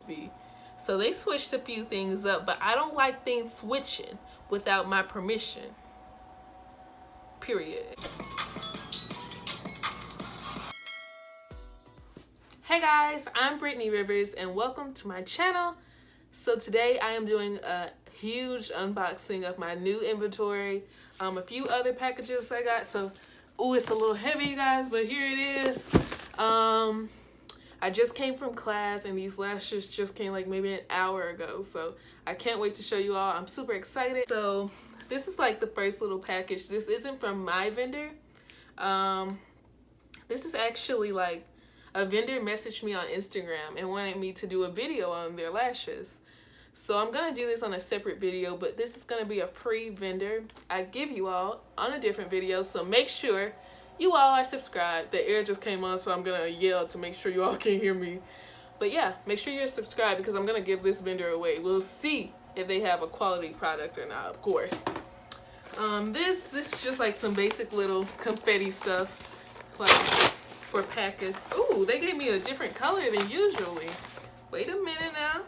be. So they switched a few things up, but I don't like things switching without my permission. Period. Hey guys, I'm Brittany Rivers and welcome to my channel. So today I am doing a huge unboxing of my new inventory, a few other packages I got. So, it's a little heavy, you guys, but here it is. I just came from class and these lashes just came like maybe an hour ago. So I can't wait to show you all. I'm super excited. So this is like the first little package. This isn't from my vendor. This is actually like a vendor messaged me on Instagram and wanted me to do a video on their lashes. So I'm gonna do this on a separate video, but this is gonna be a pre-vendor I give you all on a different video. So make sure you all are subscribed. The air just came on, so I'm gonna yell to make sure you all can hear me. But yeah, make sure you're subscribed because I'm gonna give this vendor away. We'll see if they have a quality product or not, of course. This is just like some basic little confetti stuff, like for package. Ooh, they gave me a different color than usually. Wait a minute now.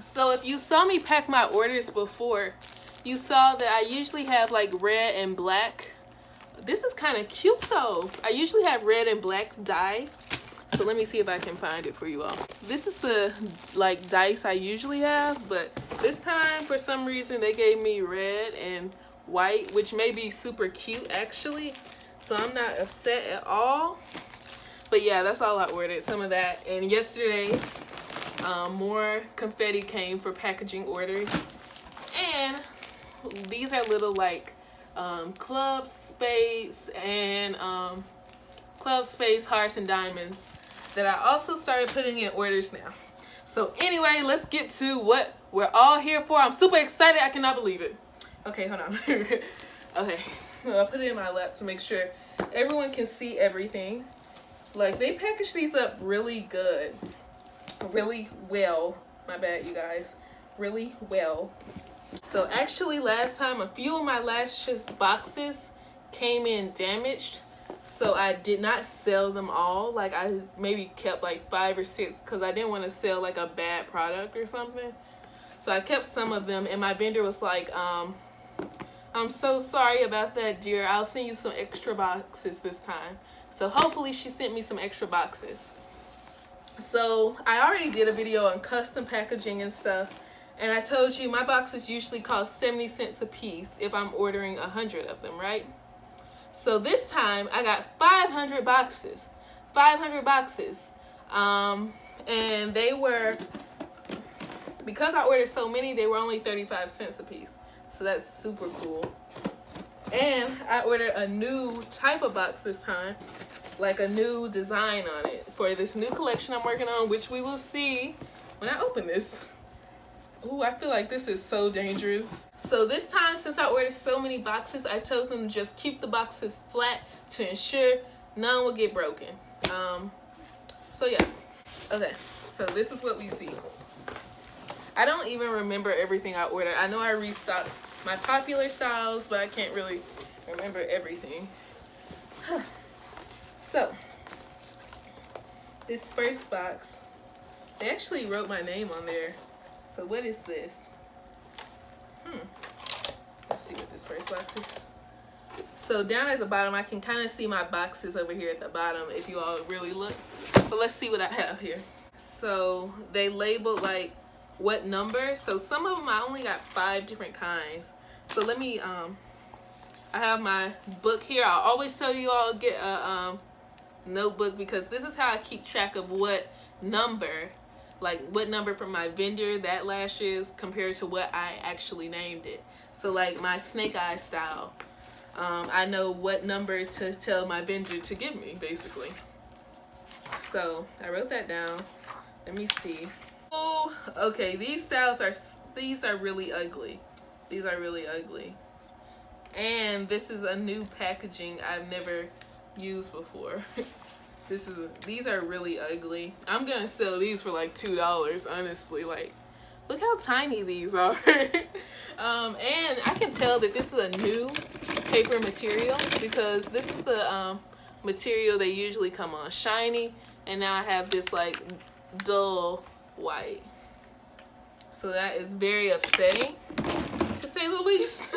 So if you saw me pack my orders before, you saw that I usually have like red and black. This is kind of cute though. I usually have red and black dye. So let me see if I can find it for you all. This is the like dice I usually have, but this time for some reason they gave me red and white, which may be super cute actually. So I'm not upset at all. But yeah, that's all I ordered, some of that. And yesterday, more confetti came for packaging orders. And these are little like club spades and club spades, hearts, and diamonds that I also started putting in orders now. So anyway, let's get to what we're all here for. I'm super excited. I cannot believe it. Okay, hold on. Okay, I'll put it in my lap to make sure everyone can see everything. Like, they package these up really good, really well. My bad, you guys. Really well. So actually last time a few of my lash boxes came in damaged, so I did not sell them all. Like, I maybe kept like 5 or 6 because I didn't want to sell like a bad product or something. So I kept some of them, and my vendor was like, I'm so sorry about that, dear. I'll send you some extra boxes this time. So hopefully she sent me some extra boxes. So I already did a video on custom packaging and stuff. And I told you my boxes usually cost 70 cents a piece if I'm ordering 100 of them, right? So this time I got 500 boxes. 500 boxes. And they were, because I ordered so many, they were only 35 cents a piece. So that's super cool. And I ordered a new type of box this time, like a new design on it for this new collection I'm working on, which we will see when I open this. Ooh, I feel like this is so dangerous. So this time, since I ordered so many boxes, I told them to just keep the boxes flat to ensure none will get broken. So yeah. Okay, so this is what we see. I don't even remember everything I ordered. I know I restocked my popular styles, but I can't really remember everything. So, this first box, they actually wrote my name on there. So what is this? Let's see what this first box is. So down at the bottom, I can kind of see my boxes over here at the bottom if you all really look. But let's see what I have here. So they labeled like what number. So some of them I only got 5 different kinds. So let me, I have my book here. I always tell you all get a notebook because this is how I keep track of what number, like what number from my vendor that lash is compared to what I actually named it. So like my snake eye style, I know what number to tell my vendor to give me, basically. So I wrote that down. Let me see. Oh, okay, these are really ugly. These are really ugly. And this is a new packaging I've never used before. These are really ugly. I'm gonna sell these for like $2, honestly. Like, look how tiny these are. And I can tell that this is a new paper material because this is the material they usually come on shiny, and now I have this like dull white. So that is very upsetting, to say the least.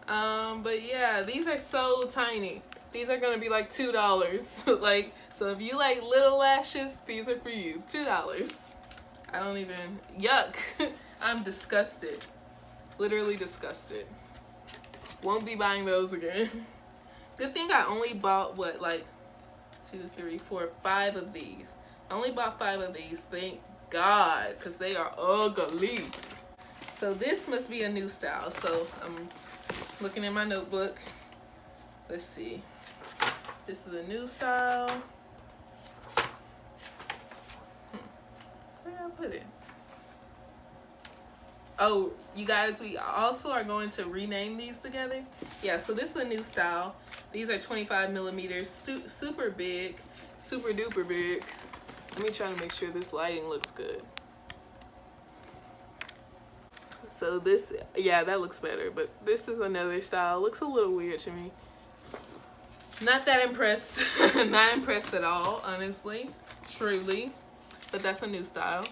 But yeah, these are so tiny. These are gonna be like $2. Like, so if you like little lashes, these are for you. $2. I don't even, yuck. I'm disgusted. Literally disgusted. Won't be buying those again. Good thing I only bought, what, like 2, 3, 4, 5 of these. I only bought 5 of these, thank God, because they are ugly. So this must be a new style. So I'm looking in my notebook. Let's see. This is a new style. Where did I put it? Oh, you guys, we also are going to rename these together. Yeah, so this is a new style. These are 25 millimeters, super big, super duper big. Let me try to make sure this lighting looks good. So this, yeah, that looks better, but this is another style. Looks a little weird to me. Not that impressed. Not impressed at all, honestly, truly. But that's a new style.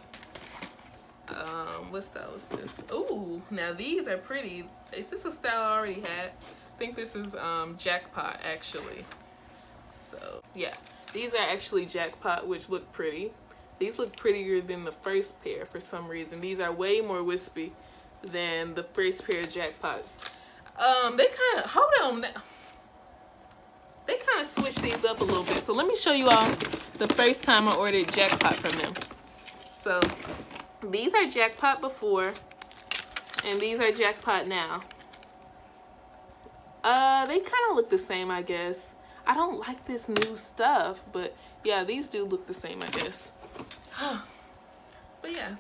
What style is this? Ooh, now these are pretty. Is this a style I already had? I think this is Jackpot, actually. So yeah, these are actually Jackpot, which look pretty. These look prettier than the first pair for some reason. These are way more wispy than the first pair of Jackpots. They kind of, hold on now. They kind of switched these up a little bit. So let me show you all the first time I ordered Jackpot from them. So these are Jackpot before, and these are Jackpot now. They kind of look the same, I guess. I don't like this new stuff, but yeah, these do look the same, I guess. But yeah,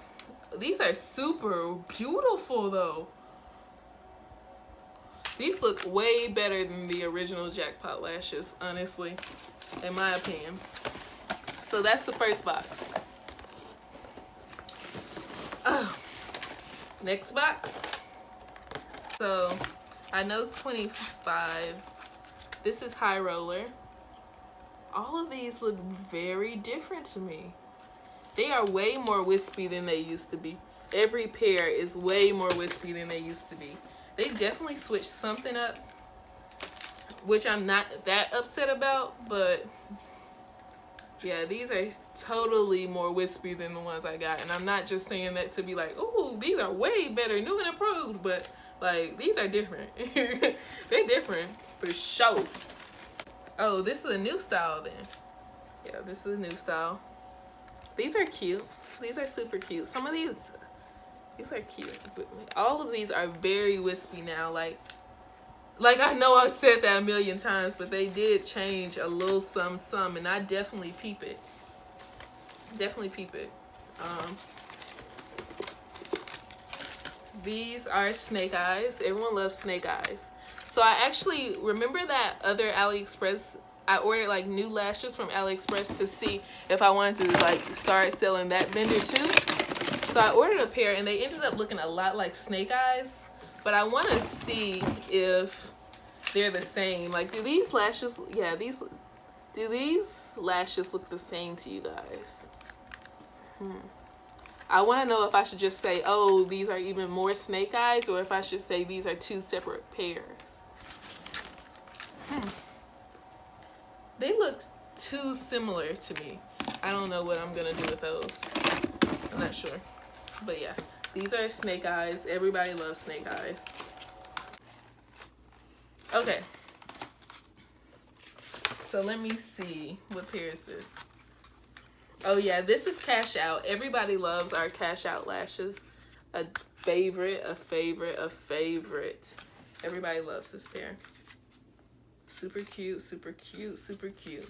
these are super beautiful though. These look way better than the original Jackpot lashes, honestly, in my opinion. So that's the first box. Next box. So I know 25. This is High Roller. All of these look very different to me. They are way more wispy than they used to be. Every pair is way more wispy than they used to be. They definitely switched something up, which I'm not that upset about, but yeah, these are totally more wispy than the ones I got. And I'm not just saying that to be like, ooh, these are way better, new and improved, but like, these are different. They're different, for sure. Oh, this is a new style then. Yeah, this is a new style. These are cute. These are super cute. Some of these are cute. But all of these are very wispy now. Like I know I've said that a million times, but they did change a little some, and I definitely peep it. Definitely peep it. These are snake eyes. Everyone loves snake eyes. So I actually remember that other AliExpress. I ordered like new lashes from AliExpress to see if I wanted to like start selling that vendor too. So I ordered a pair and they ended up looking a lot like snake eyes. But I want to see if they're the same. Like, do these lashes, yeah, do these lashes look the same to you guys? I want to know if I should just say, oh, these are even more snake eyes, or if I should say these are two separate pairs. They look too similar to me. I don't know what I'm gonna do with those. I'm not sure. But yeah, these are snake eyes. Everybody loves snake eyes. Okay. So let me see. What pair is this? Oh yeah, this is Cash Out. Everybody loves our Cash Out lashes. A favorite, a favorite, a favorite. Everybody loves this pair. Super cute, super cute, super cute.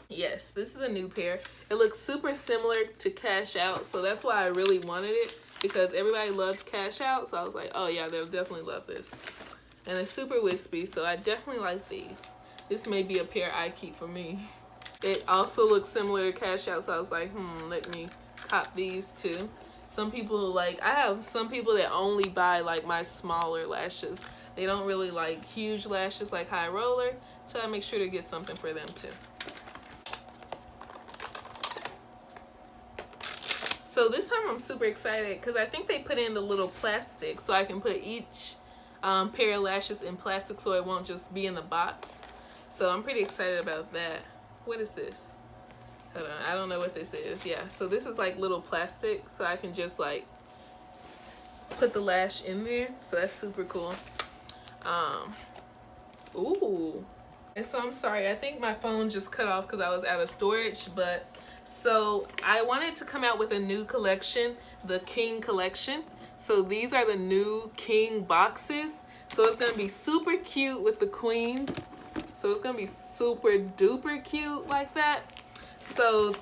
Yes, this is a new pair. It looks super similar to Cash Out, so that's why I really wanted it, because everybody loved Cash Out, so I was like, oh yeah, they'll definitely love this. And it's super wispy, so I definitely like these. This may be a pair I keep for me. It also looks similar to Cash Out, so I was like, let me cop these too. Some people like, I have some people that only buy like my smaller lashes. They don't really like huge lashes like High Roller, so I make sure to get something for them too. So this time I'm super excited because I think they put in the little plastic so I can put each pair of lashes in plastic so it won't just be in the box. So I'm pretty excited about that. What is this? Hold on, I don't know what this is. Yeah, so this is like little plastic so I can just like put the lash in there. So that's super cool. Ooh. And so I'm sorry, I think my phone just cut off because I was out of storage, but so I wanted to come out with a new collection, the King collection. So these are the new King boxes. So it's gonna be super cute with the queens. So it's gonna be super duper cute like that. So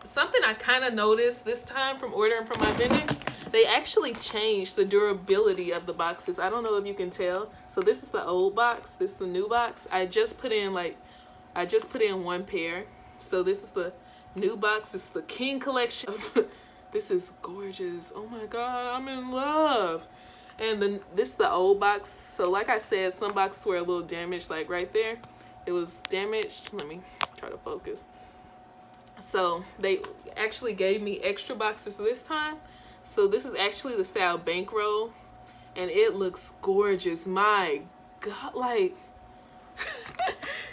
something I kind of noticed this time from ordering from my vendor, they actually changed the durability of the boxes. I don't know if you can tell. So this is the old box, this is the new box. I just put in one pair. So this is the new box, this is the King collection. This is gorgeous. Oh my God, I'm in love. And then this is the old box. So like I said, some boxes were a little damaged, like right there. It was damaged. Let me try to focus. So they actually gave me extra boxes this time. So this is actually the style bankroll, and it looks gorgeous. My God, like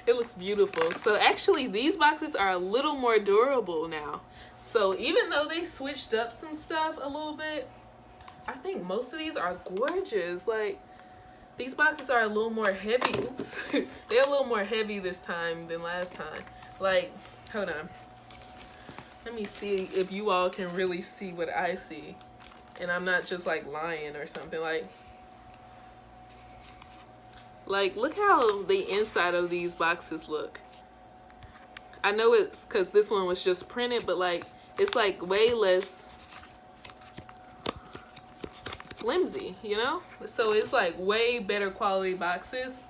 it looks beautiful. So actually these boxes are a little more durable now. So even though they switched up some stuff a little bit, I think most of these are gorgeous. Like these boxes are a little more heavy. Oops. They're a little more heavy this time than last time. Like, hold on. Let me see if you all can really see what I see. And I'm not just like lying or something. Like look how the inside of these boxes look. I know it's because this one was just printed, but like it's like way less flimsy, you know? So it's like way better quality boxes.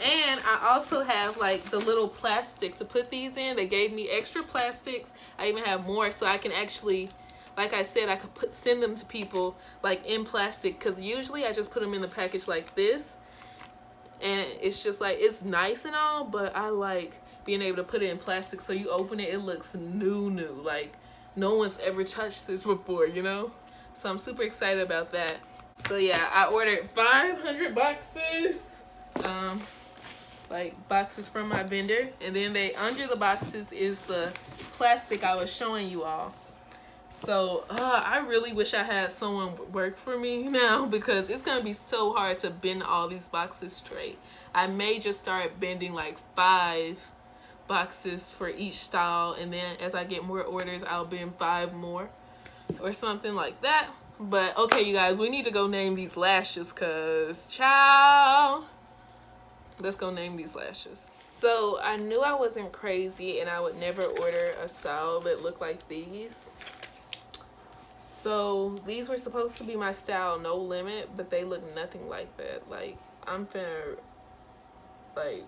And I also have like the little plastic to put these in. They gave me extra plastics. I even have more so I can actually, like I said, I could send them to people like in plastic, because usually I just put them in the package like this. And it's just like, it's nice and all, but I like being able to put it in plastic so you open it, it looks new. Like no one's ever touched this before, you know? So I'm super excited about that. So yeah, I ordered 500 boxes. Like boxes from my vendor, and then under the boxes is the plastic I was showing you all. So I really wish I had someone work for me now, because it's gonna be so hard to bend all these boxes straight. I may just start bending like 5 boxes for each style, and then as I get more orders I'll bend 5 more or something like that. But okay, you guys, we need to go name these lashes, cause ciao. Let's go name these lashes. So I knew I wasn't crazy and I would never order a style that looked like these. So these were supposed to be my style, no limit, but they look nothing like that. Like I'm finna, like,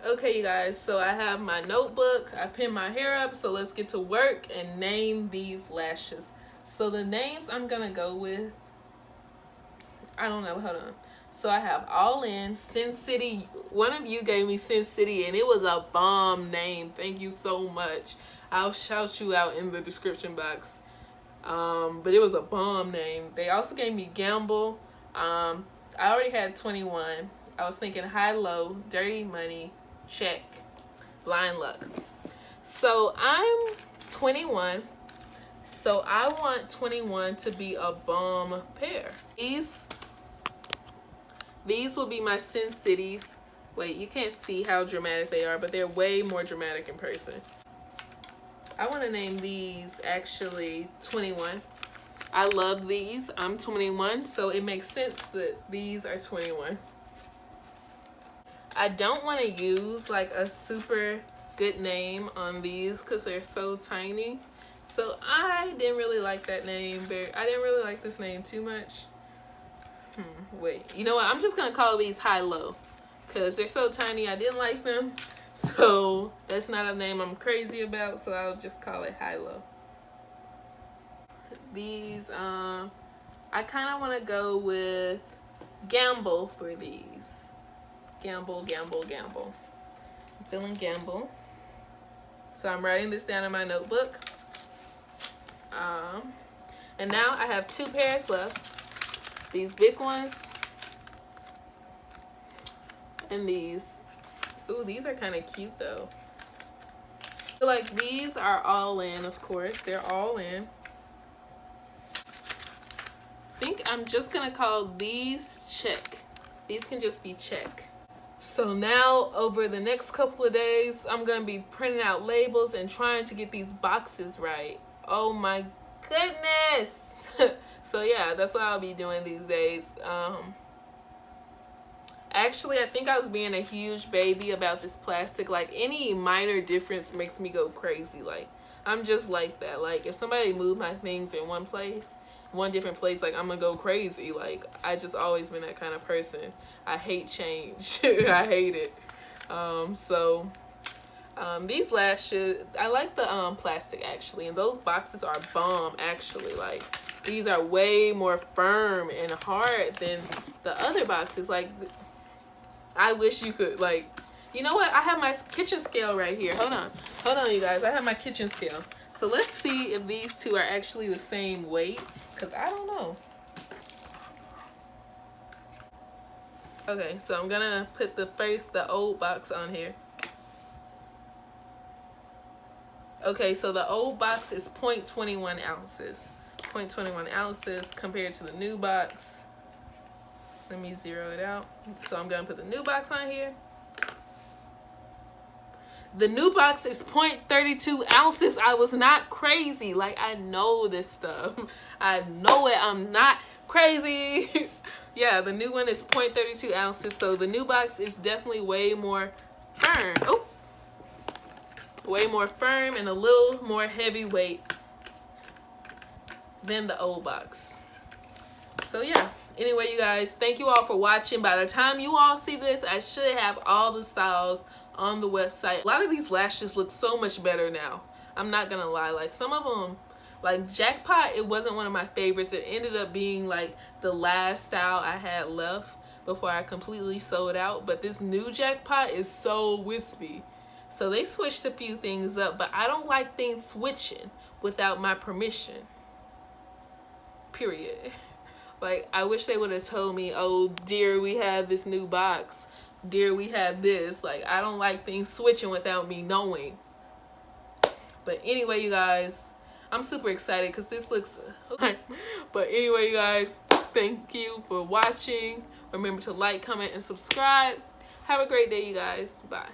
okay you guys, so I have my notebook, I pinned my hair up, so let's get to work and name these lashes. So the names I'm gonna go with, I don't know, hold on. So I have All In, Sin City. One of you gave me Sin City and it was a bomb name. Thank you so much. I'll shout you out in the description box. But it was a bomb name. They also gave me Gamble. I already had 21. I was thinking High Low, Dirty Money, Check, Blind Luck. So I'm 21. So I want 21 to be a bomb pair. These will be my Sin Cities. Wait, you can't see how dramatic they are, but they're way more dramatic in person. I want to name these actually 21. I love these. I'm 21, so it makes sense that these are 21. I don't want to use like a super good name on these because they're so tiny. So I didn't really like that name. I didn't really like this name too much. Wait, you know what? I'm just gonna call these High Low because they're so tiny. I didn't like them, so that's not a name I'm crazy about. So I'll just call it High Low. These, I kind of want to go with Gamble for these. Gamble. I'm feeling Gamble. So I'm writing this down in my notebook. And now I have 2 pairs left. These big ones. And these. Ooh, these are kind of cute though. So like these are all in, of course. They're all in. I think I'm just gonna call these check. These can just be check. So now over the next couple of days, I'm gonna be printing out labels and trying to get these boxes right. Oh my goodness. So yeah, that's what I'll be doing these days. Actually, I think I was being a huge baby about this plastic. Like, any minor difference makes me go crazy. Like, I'm just like that. Like, if somebody moved my things in one different place, like, I'm gonna go crazy. Like, I just always been that kind of person. I hate change. I hate it. These lashes, I like the plastic actually, and those boxes are bomb actually. Like, these are way more firm and hard than the other boxes. Like, I wish you could, like, you know what? I have my kitchen scale right here. Hold on, you guys. I have my kitchen scale. So let's see if these two are actually the same weight, because I don't know. Okay, so I'm gonna put the old box on here. Okay, so the old box is 0.21 ounces. 0.21 ounces compared to the new box. Let me zero it out. So I'm gonna put the new box on here. The new box is 0.32 ounces. I was not crazy. Like, I know this stuff. I know it. I'm not crazy. Yeah, the new one is 0.32 ounces. So the new box is definitely way more firm. Oh, way more firm and a little more heavyweight than the old box. So yeah. Anyway, you guys, thank you all for watching. By the time you all see this, I should have all the styles on the website. A lot of these lashes look so much better now. I'm not gonna lie. Like, some of them, like Jackpot, it wasn't one of my favorites. It ended up being like the last style I had left before I completely sold out. But this new Jackpot is so wispy. So they switched a few things up, but I don't like things switching without my permission. Period. Like, I wish they would have told me, oh, dear, we have this new box. Dear, we have this. Like, I don't like things switching without me knowing. But anyway, you guys, I'm super excited because this looks... But anyway, you guys, thank you for watching. Remember to like, comment, and subscribe. Have a great day, you guys. Bye.